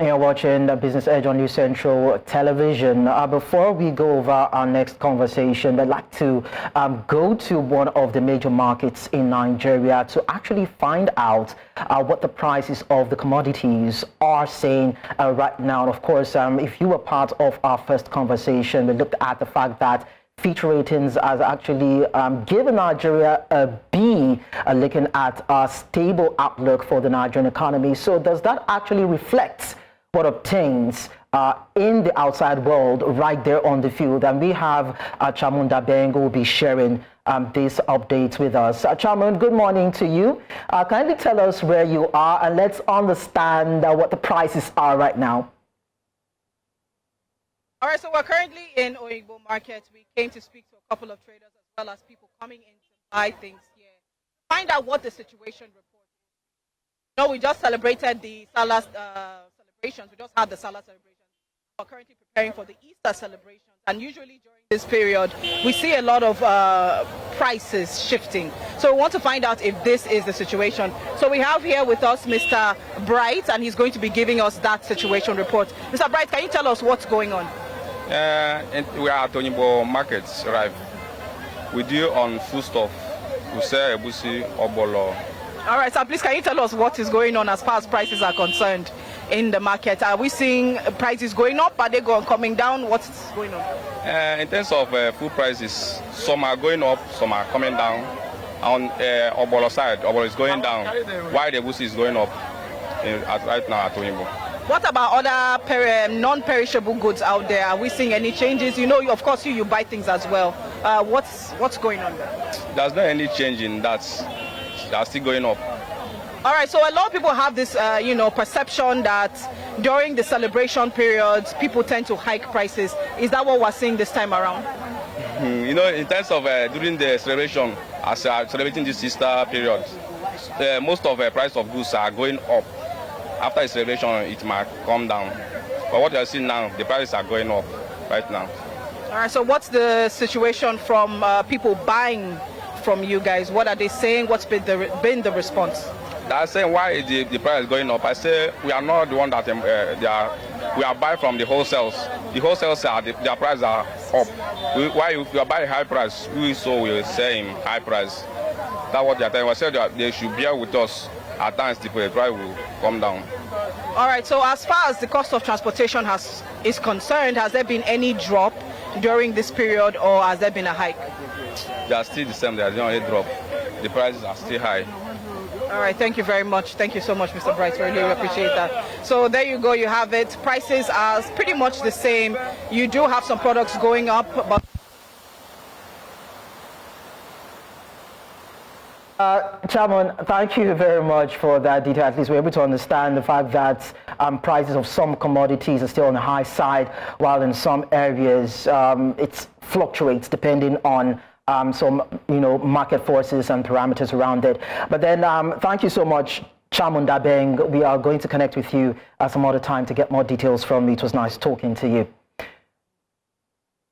you're watching the Business Edge on New Central Television. Before we go over our next conversation, I'd like to go to one of the major markets in Nigeria to actually find out what the prices of the commodities are saying right now. And of course, if you were part of our first conversation, we looked at the fact that Fitch Ratings has actually given Nigeria a B, looking at a stable outlook for the Nigerian economy. So does that actually reflect what obtains in the outside world right there on the field? And we have Chairman Dabeng who will be sharing this update with us. Chairman, good morning to you. Kindly tell us where you are and let's understand what the prices are right now. All right, so we're currently in Oyigbo Market. We came to speak to a couple of traders as well as people coming in to buy things here. Find out what the situation report is. You know, we just celebrated the Salah celebrations. We just had the Salah celebrations. We're currently preparing for the Easter celebrations. And usually during this period, we see a lot of prices shifting. So we want to find out if this is the situation. So we have here with us Mr. Bright, and he's going to be giving us that situation report. Mr. Bright, can you tell us what's going on? We are at Oyigbo markets, right? We deal on foodstuff. We sell ebusi, obolo. All right, so please can you tell us what is going on as far as prices are concerned in the market? Are we seeing prices going up? Are they coming down? What's going on? In terms of food prices, some are going up, some are coming down. On obolo side, obolo is going down, while the ebusi is going up right now at Oyigbo. What about other non-perishable goods out there? Are we seeing any changes? You know, of course, you buy things as well. What's going on there? There's not any change in that. They are still going up. All right, so a lot of people have this, perception that during the celebration periods, people tend to hike prices. Is that what we're seeing this time around? You know, in terms of during the celebration, as celebrating this Easter period, most of the price of goods are going up. After the celebration, it might come down. But what you're seeing now, the prices are going up right now. All right, so what's the situation from people buying from you guys? What are they saying? What's been the response? They're saying why the price is going up. I say we are not the one that we are buying from the wholesalers. The wholesalers their prices are up. Why if you are buying high price, we so will sell in high price. That's what they are telling us. I said they should bear with us. At times the price will come down. All right, so as far as the cost of transportation is concerned, has there been any drop during this period or has there been a hike? They are still the same. There is no any drop. The prices are still high. All right, thank you very much. Thank you so much, Mr. Bright. Really appreciate that. So there you go. You have it. Prices are pretty much the same. You do have some products going up, but Chairman, thank you very much for that detail. At least we're able to understand the fact that prices of some commodities are still on the high side, while in some areas it fluctuates depending on some market forces and parameters around it. But then thank you so much, Chairman Dabeng. We are going to connect with you at some other time to get more details from you. It was nice talking to you.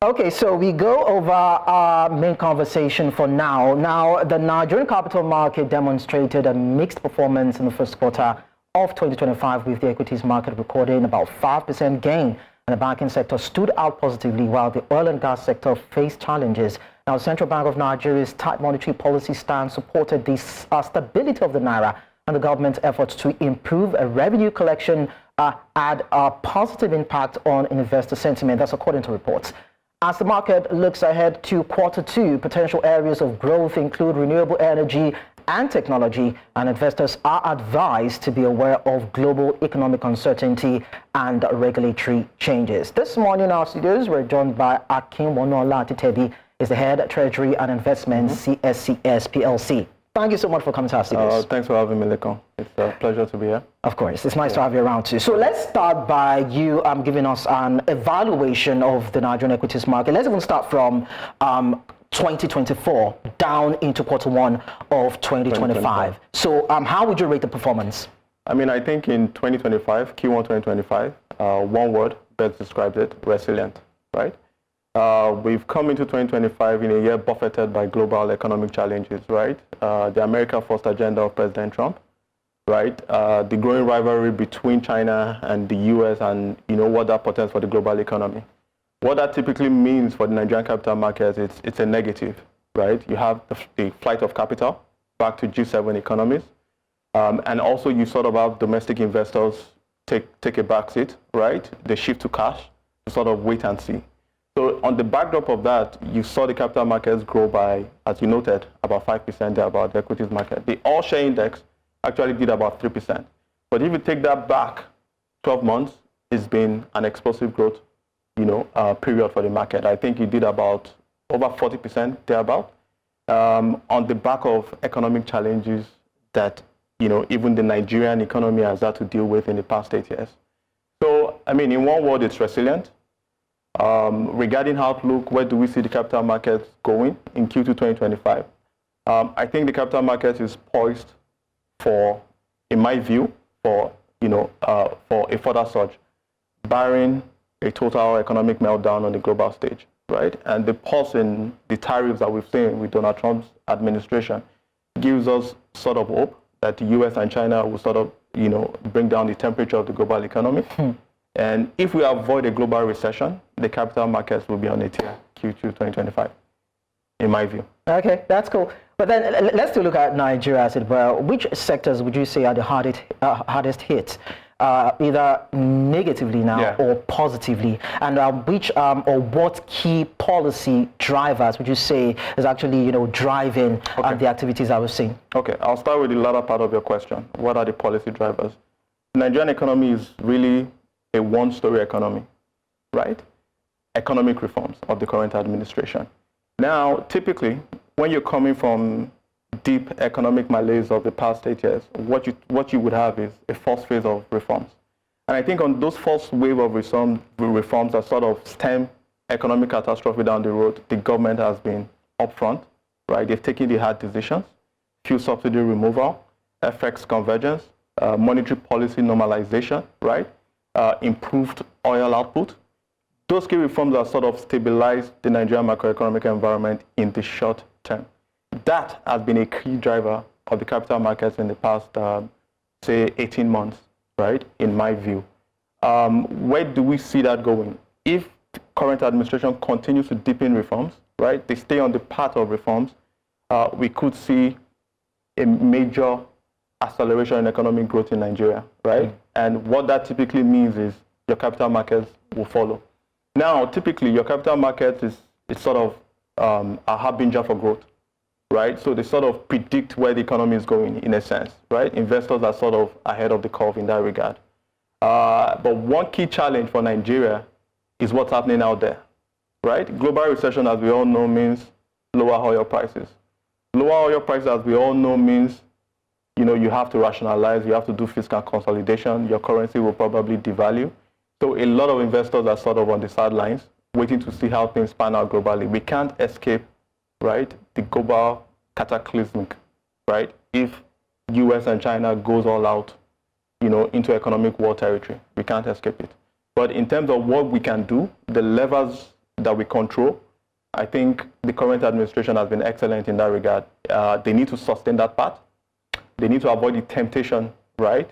Okay, so we go over our main conversation for now. Now, the Nigerian capital market demonstrated a mixed performance in the first quarter of 2025, with the equities market recording about 5% gain, and the banking sector stood out positively while the oil and gas sector faced challenges. Now, the Central Bank of Nigeria's tight monetary policy stance supported the stability of the naira, and the government's efforts to improve revenue collection had a positive impact on investor sentiment. That's according to reports. As the market looks ahead to quarter two, potential areas of growth include renewable energy and technology, and investors are advised to be aware of global economic uncertainty and regulatory changes. This morning, our studios were joined by Akinwonuola Atitebi, is the head Treasury and Investment, CSCS PLC. Thank you so much for coming to our studios. Thanks for having me, Lekon. It's a pleasure to be here. Of course, it's nice to have you around too. So let's start by you giving us an evaluation of the Nigerian equities market. Let's even start from 2024 down into quarter one of 2025. So how would you rate the performance? I mean, I think in 2025, Q1 2025, one word best described it: resilient, right? We've come into 2025 in a year buffeted by global economic challenges, right? The America First agenda of President Trump, right? The growing rivalry between China and the US, and what that portends for the global economy. What that typically means for the Nigerian capital markets, it's a negative, right? You have the flight of capital back to G7 economies. And also you sort of have domestic investors take a back seat, right? They shift to cash to sort of wait and see. So on the backdrop of that, you saw the capital markets grow by, as you noted, about 5% there, about the equities market. The all-share index actually did about 3%. But if you take that back 12 months, it's been an explosive growth, period for the market. I think it did about over 40% thereabout, on the back of economic challenges that, even the Nigerian economy has had to deal with in the past 8 years. So, in one word, it's resilient. Regarding outlook, where do we see the capital markets going in Q2 2025? I think the capital market is poised for, in my view, for a further surge, barring a total economic meltdown on the global stage, right? And the pause in the tariffs that we've seen with Donald Trump's administration gives us sort of hope that the US and China will sort of, bring down the temperature of the global economy. And if we avoid a global recession, the capital markets will be on a tear Q2 2025, in my view. Okay, that's cool. But then let's still look at Nigeria as it were. Which sectors would you say are the hardest hit, either negatively now or positively? And which or what key policy drivers would you say is actually driving the activities I was seeing? Okay, I'll start with the latter part of your question. What are the policy drivers? The Nigerian economy is really a one-story economy, right? Economic reforms of the current administration. Now, typically, when you're coming from deep economic malaise of the past 8 years, what you would have is a first phase of reforms. And I think on those first wave of reforms that sort of stem economic catastrophe down the road, the government has been upfront, right? They've taken the hard decisions, fuel subsidy removal, FX convergence, monetary policy normalization, right? Improved oil output. Those key reforms have sort of stabilized the Nigerian macroeconomic environment in the short term. That has been a key driver of the capital markets in the past, say, 18 months, right, in my view. Where do we see that going? If the current administration continues to deepen reforms, right, they stay on the path of reforms, we could see a major acceleration in economic growth in Nigeria, right? And what that typically means is your capital markets will follow. Now, typically, your capital markets is sort of a harbinger for growth, right? So they sort of predict where the economy is going, in a sense, right? Investors are sort of ahead of the curve in that regard. But one key challenge for Nigeria is what's happening out there, right? Global recession, as we all know, means lower oil prices. Lower oil prices, as we all know, means you have to rationalize, you have to do fiscal consolidation, your currency will probably devalue. So a lot of investors are sort of on the sidelines, waiting to see how things pan out globally. We can't escape, right, the global cataclysmic, right? If US and China goes all out, into economic war territory, we can't escape it. But in terms of what we can do, the levers that we control, I think the current administration has been excellent in that regard. They need to sustain that path. They need to avoid the temptation, right,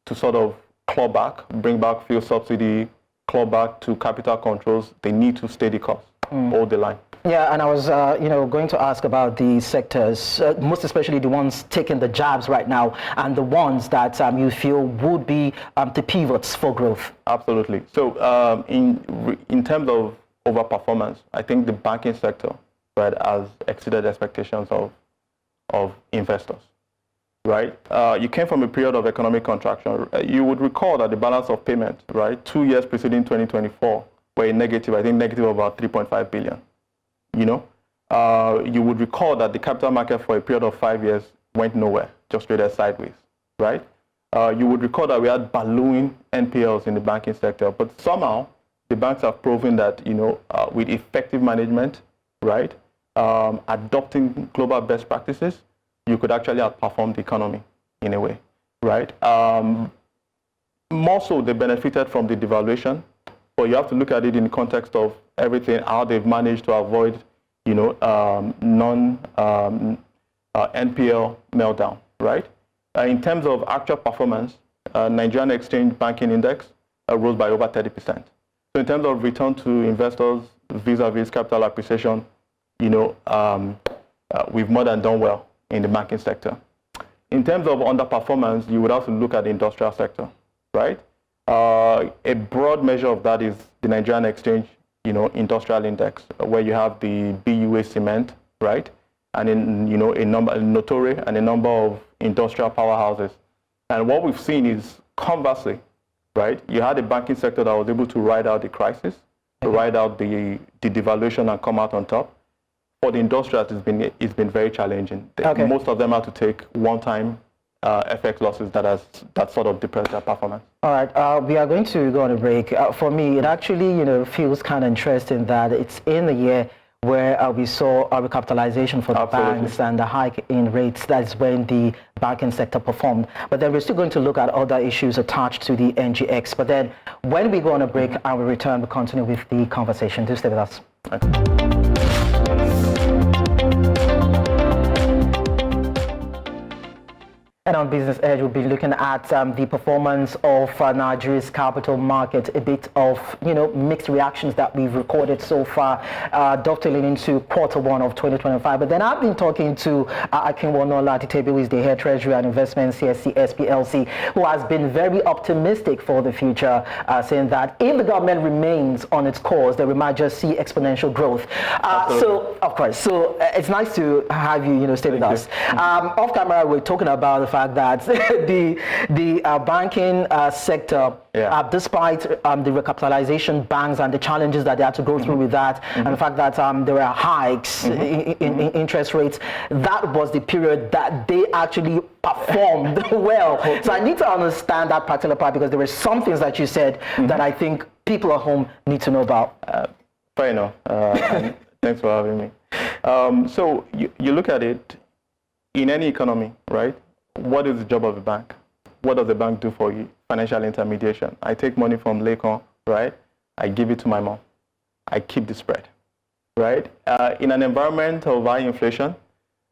to sort of claw back, bring back fuel subsidy, claw back to capital controls. They need to stay the course, hold the line. Yeah, and I was, going to ask about the sectors, most especially the ones taking the jabs right now, and the ones that you feel would be the pivots for growth. Absolutely. So, in terms of overperformance, I think the banking sector, right, has exceeded expectations of investors. Right, you came from a period of economic contraction. You would recall that the balance of payment, right, 2 years preceding 2024, were a negative, I think negative of about 3.5 billion. You would recall that the capital market for a period of 5 years went nowhere, just traded sideways, right? You would recall that we had ballooning NPLs in the banking sector, but somehow the banks have proven that, with effective management, right, adopting global best practices, you could actually outperform the economy in a way, right? More so, they benefited from the devaluation, but you have to look at it in the context of everything, how they've managed to avoid, NPL meltdown, right? In terms of actual performance, Nigerian Exchange Banking Index rose by over 30%. So in terms of return to investors vis-a-vis capital appreciation, we've more than done well in the banking sector. In terms of underperformance, you would have to look at the industrial sector, right? A broad measure of that is the Nigerian Exchange, Industrial Index, where you have the BUA cement, right? And in, a number, Notori and a number of industrial powerhouses. And what we've seen is, conversely, right? You had a banking sector that was able to ride out the crisis, to ride out the devaluation and come out on top. For the industrials, it's been very challenging. Okay. Most of them have to take one-time FX losses that sort of depress their performance. All right, we are going to go on a break. For me, it actually, feels kind of interesting that it's in the year where we saw a recapitalization for the banks and the hike in rates. That's when the banking sector performed. But then we're still going to look at other issues attached to the NGX. But then when we go on a break and we return, we'll continue with the conversation. Do stay with us. Okay. And on Business Edge, we'll be looking at the performance of Nigeria's capital market, a bit of, mixed reactions that we've recorded so far, dovetailing into Q1 of 2025. But then I've been talking to Akinwonuola Atitebi, who is the head Treasury and Investment, CSCS PLC, who has been very optimistic for the future, saying that if the government remains on its course, then we might just see exponential growth. So, of course, it's nice to have you, stay with us. Off camera, we're talking about the fact that the banking sector, despite the recapitalization banks and the challenges that they had to go through with that, and the fact that there were hikes in interest rates, that was the period that they actually performed well. So I need to understand that particular part, because there were some things that you said that I think people at home need to know about. Fair enough. And thanks for having me. So you look at it in any economy, right? What is the job of a bank? What does the bank do for you? Financial intermediation. I take money from Lakon, right? I give it to my mom. I keep the spread, right? In an environment of high inflation,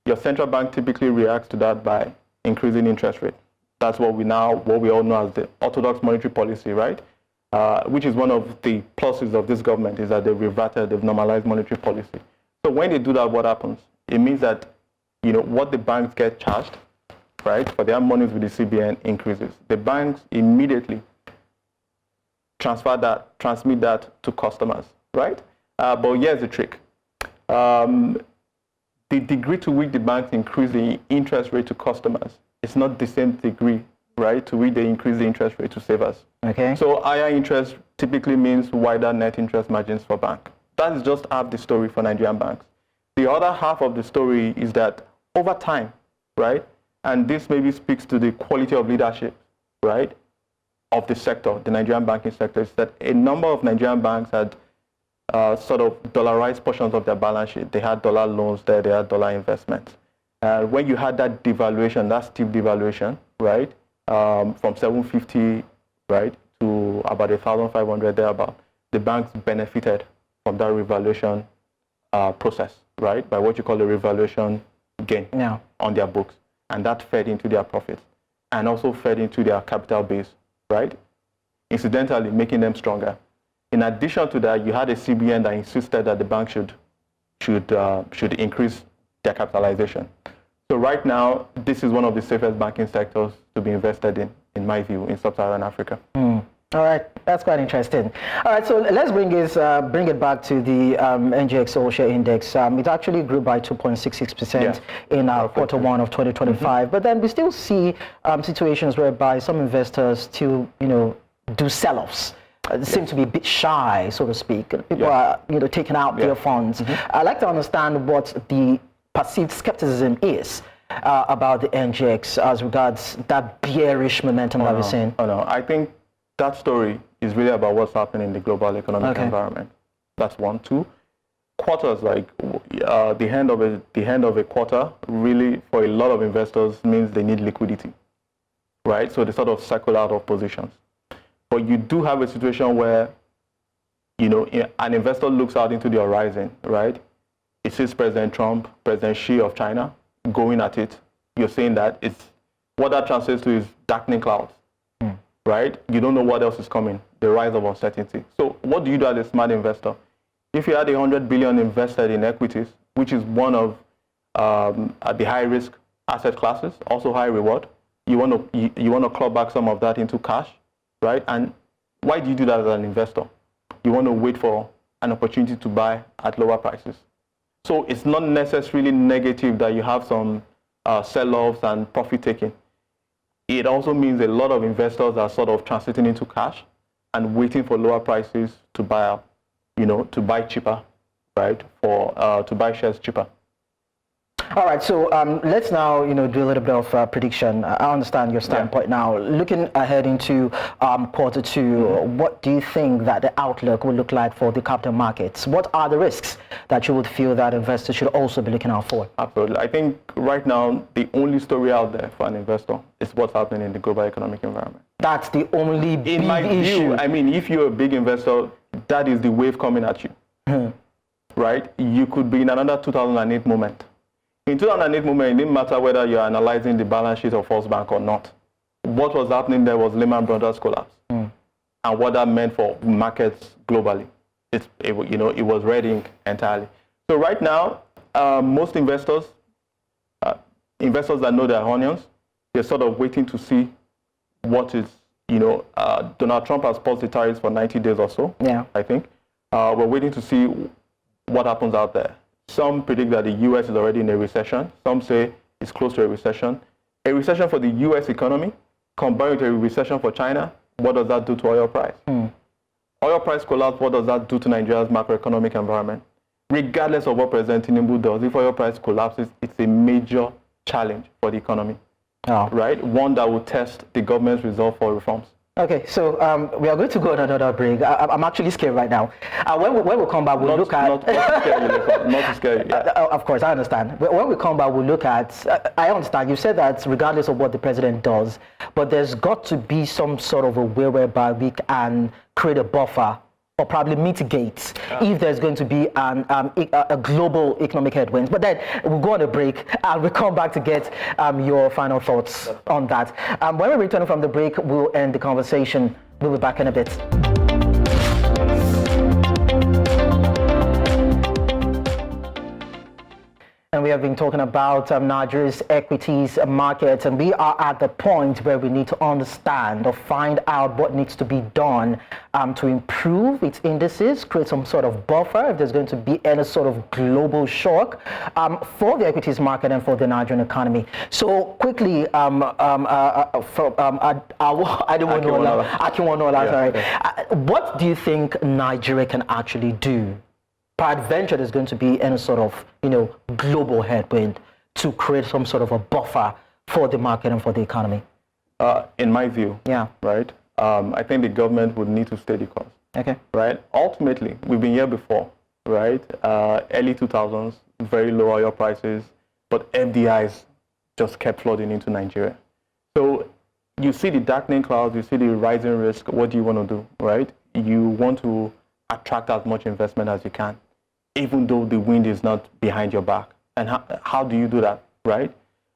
your central bank typically reacts to that by increasing interest rate. That's what we all know as the orthodox monetary policy, right? Which is one of the pluses of this government, is that they've normalized monetary policy. So when they do that, what happens? It means that, what the banks get charged, right, for their monies with the CBN increases. The banks immediately transmit that to customers, right? But here's the trick. The degree to which the banks increase the interest rate to customers is not the same degree, right, to which they increase the interest rate to savers. Okay. So higher interest typically means wider net interest margins for banks. That is just half the story for Nigerian banks. The other half of the story is that over time, right, and this maybe speaks to the quality of leadership, right, of the sector, the Nigerian banking sector, is that a number of Nigerian banks had sort of dollarized portions of their balance sheet. They had dollar loans there, they had dollar investments. When you had that devaluation, that steep devaluation, right, from 750, right, to about 1,500 thereabout, the banks benefited from that revaluation process, right, by what you call a revaluation gain on their books. And that fed into their profits and also fed into their capital base, right? Incidentally, making them stronger. In addition to that, you had a CBN that insisted that the bank should increase their capitalization. So right now, this is one of the safest banking sectors to be invested in my view, in sub-Saharan Africa. All right, that's quite interesting. All right, so let's bring it back to the NGX All Share Index. It actually grew by 2.66% in Q1 of 2025. But then we still see situations whereby some investors still, do sell-offs. Seem to be a bit shy, so to speak. People are, taking out their funds. I'd like to understand what the perceived skepticism is about the NGX as regards that bearish momentum that we're seeing. I think that story is really about what's happening in the global economic environment. That's one. Two, quarters, like the end of a quarter, really for a lot of investors means they need liquidity, right? So they sort of cycle out of positions. But you do have a situation where, an investor looks out into the horizon, right? It sees President Trump, President Xi of China going at it. You're saying that What that translates to is darkening clouds, right? You don't know what else is coming, the rise of uncertainty. So what do you do as a smart investor? If you had 100 billion invested in equities, which is one of the high-risk asset classes, also high reward, you want to claw back some of that into cash, right? And why do you do that as an investor? You want to wait for an opportunity to buy at lower prices. So it's not necessarily negative that you have some sell-offs and profit taking. It also means a lot of investors are sort of transiting into cash and waiting for lower prices to buy up, to buy cheaper, right? To buy shares cheaper. All right, so let's now, do a little bit of prediction. I understand your standpoint now. Looking ahead into quarter two, what do you think that the outlook will look like for the capital markets? What are the risks that you would feel that investors should also be looking out for? Absolutely. I think right now, the only story out there for an investor is what's happening in the global economic environment. That's the only big in my issue. view, I mean, if you're a big investor, that is the wave coming at you, right? You could be in another 2008 moment. In 2008 moment, it didn't matter whether you're analyzing the balance sheet of First Bank or not. What was happening there was Lehman Brothers collapse, and what that meant for markets globally. It was red ink entirely. So right now, most investors that know their onions, they're sort of waiting to see what is, Donald Trump has paused the tariffs for 90 days or so, I think. We're waiting to see what happens out there. Some predict that the U.S. is already in a recession. Some say it's close to a recession. A recession for the U.S. economy, combined with a recession for China, what does that do to oil price? Oil price collapse, what does that do to Nigeria's macroeconomic environment? Regardless of what President Tinubu does, if oil price collapses, it's a major challenge for the economy, right? One that will test the government's resolve for reforms. Okay, so we are going to go on another break. I'm actually scared right now. When we come back, we'll look at... Not to scare you. Of course, I understand. When we come back, we'll look at... I understand. You said that regardless of what the president does, but there's got to be some sort of a way whereby we can create a buffer or probably mitigate if there's going to be a global economic headwinds. But then we'll go on a break and we'll come back to get your final thoughts on that. When we return from the break, we'll end the conversation. We'll be back in a bit. And we have been talking about Nigeria's equities market, and we are at the point where we need to understand or find out what needs to be done to improve its indices, create some sort of buffer if there's going to be any sort of global shock for the equities market and for the Nigerian economy. So quickly, Akinwonuola, what do you think Nigeria can actually do? Peradventure, there's going to be any sort of, global headwind to create some sort of a buffer for the market and for the economy? In my view, right, I think the government would need to stay the course. Okay. Right? Ultimately, we've been here before, right? Early 2000s, very low oil prices, but FDIs just kept flooding into Nigeria. So you see the darkening clouds, you see the rising risk. What do you want to do, right? You want to attract as much investment as you can, even though the wind is not behind your back. And how do you do that, right?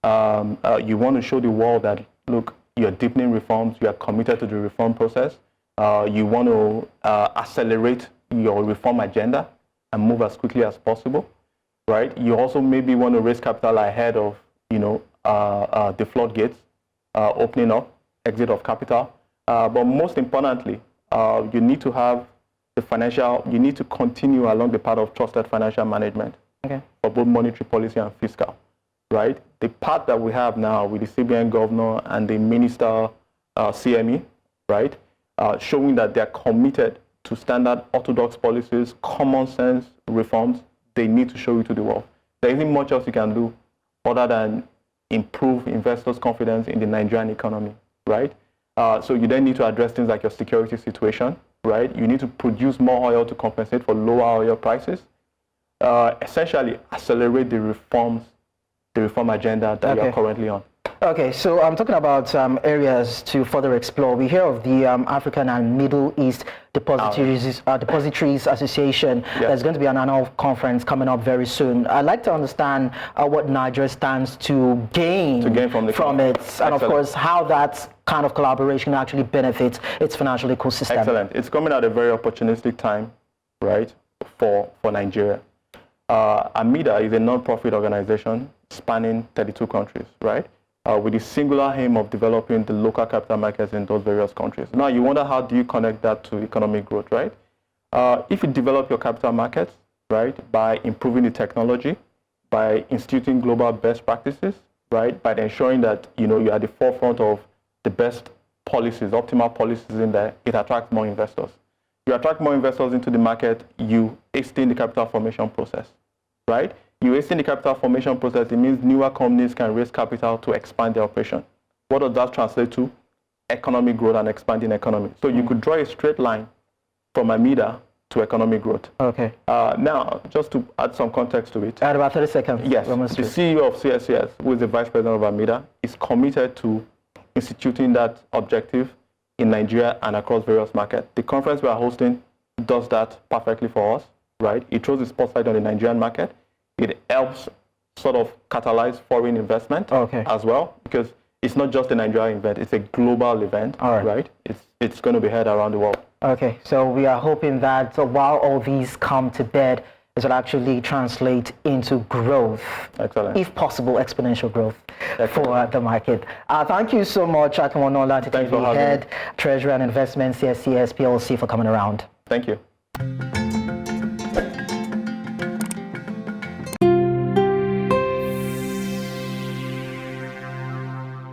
You want to show the world that, look, you're deepening reforms, you are committed to the reform process. You want to accelerate your reform agenda and move as quickly as possible, right? You also maybe want to raise capital ahead of, the floodgates opening up, exit of capital. But most importantly, you need to have you need to continue along the path of trusted financial management for both monetary policy and fiscal, right? The path that we have now with the CBN governor and the minister CME, right, showing that they're committed to standard orthodox policies, common sense reforms, they need to show it to the world. There isn't much else you can do other than improve investors' confidence in the Nigerian economy, right? So you then need to address things like your security situation, right? You need to produce more oil to compensate for lower oil prices. Essentially, accelerate the reform agenda that you're currently on. Okay, so I'm talking about areas to further explore. We hear of the African and Middle East Depositories Association. Yes. There's going to be an annual conference coming up very soon. I'd like to understand what Nigeria stands to gain from it, and of course how that kind of collaboration actually benefits its financial ecosystem. Excellent. It's coming at a very opportunistic time, right, for Nigeria. AMIDA is a non-profit organization spanning 32 countries, right, with the singular aim of developing the local capital markets in those various countries. Now, you wonder, how do you connect that to economic growth, right? If you develop your capital markets, right, by improving the technology, by instituting global best practices, right, by ensuring that, you're at the forefront of the best policies, optimal policies in there, it attracts more investors. You attract more investors into the market, you hasten the capital formation process, right? You hasten the capital formation process, it means newer companies can raise capital to expand their operation. What does that translate to? Economic growth and expanding economy. So you could draw a straight line from AMIDA to economic growth. Okay. Now, just to add some context to it. Add about 30 seconds. Yes, the CEO of CSCS, who is the vice president of AMIDA, is committed to instituting that objective in Nigeria and across various markets. The conference we are hosting does that perfectly for us, right? It throws the spotlight on the Nigerian market. It helps sort of catalyze foreign investment as well, because it's not just a Nigerian event, it's a global event, right? It's going to be heard around the world. Okay, so we are hoping that while all these come to bed, it will actually translate into growth. Excellent. If possible, exponential growth for the market. Thank you so much, Akinwonuola Atitebi, Head, Treasury and Investment, CSCS PLC, for coming around. Thank you.